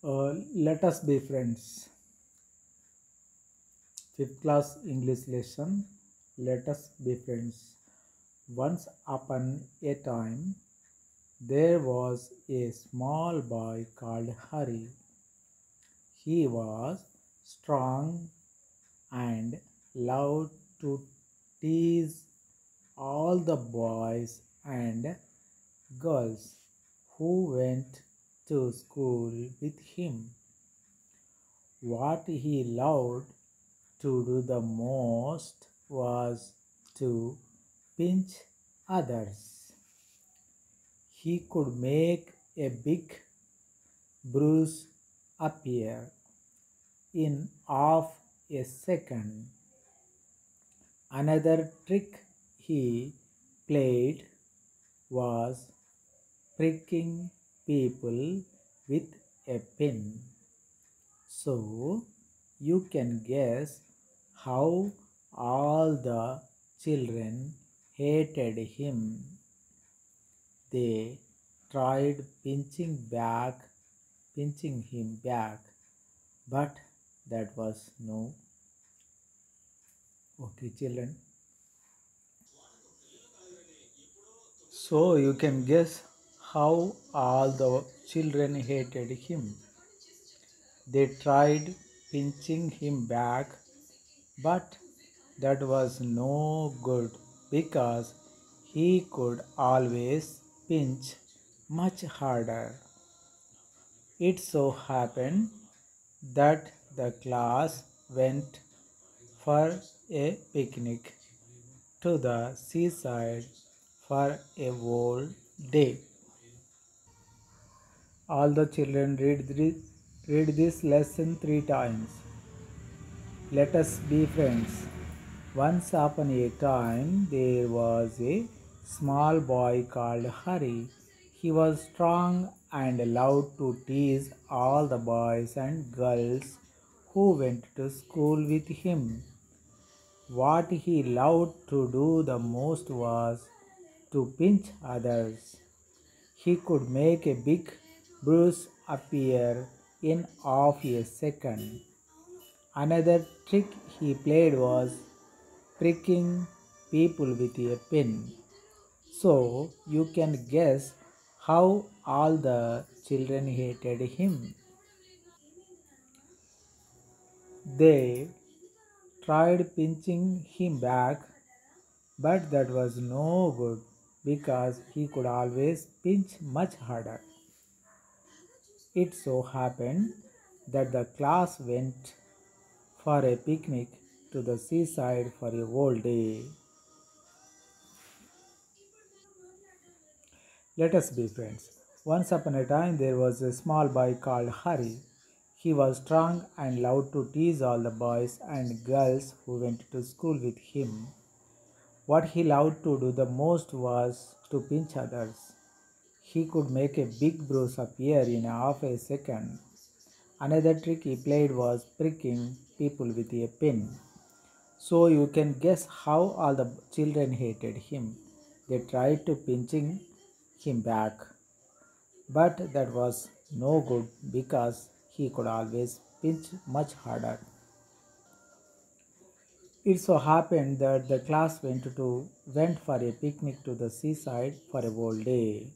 Let us be friends. Fifth class English lesson. Let us be friends. Once upon a time, there was a small boy called Hari. He was strong and loved to tease all the boys and girls who went to school with him. What he loved to do the most was to pinch others. He could make a big bruise appear in half a second. Another trick he played was pricking people with a pin. So you can guess how all the children hated him. They tried pinching him back, but that was no. Okay, children. So you can guess how all the children hated him. They tried pinching him back, but that was no good because he could always pinch much harder. It so happened that the class went for a picnic to the seaside for a whole day. All the children read this lesson 3 times. Let us be friends. Once upon a time, there was a small boy called Hari. He was strong and loved to tease all the boys and girls who went to school with him. What he loved to do the most was to pinch others. He could make a big bruise appear in half a second. Another trick he played was pricking people with a pin. So you can guess how all the children hated him. They tried pinching him back, but that was no good because he could always pinch much harder. It so happened that the class went for a picnic to the seaside for a whole day. Let us be friends. Once upon a time there was a small boy called Hari. He was strong and loved to tease all the boys and girls who went to school with him. What he loved to do the most was to pinch others. He could make a big bruise appear in half a second. Another trick he played was pricking people with a pin. So you can guess how all the children hated him. They tried to pinching him back, but that was no good because he could always pinch much harder. It so happened that the class went for a picnic to the seaside for a whole day.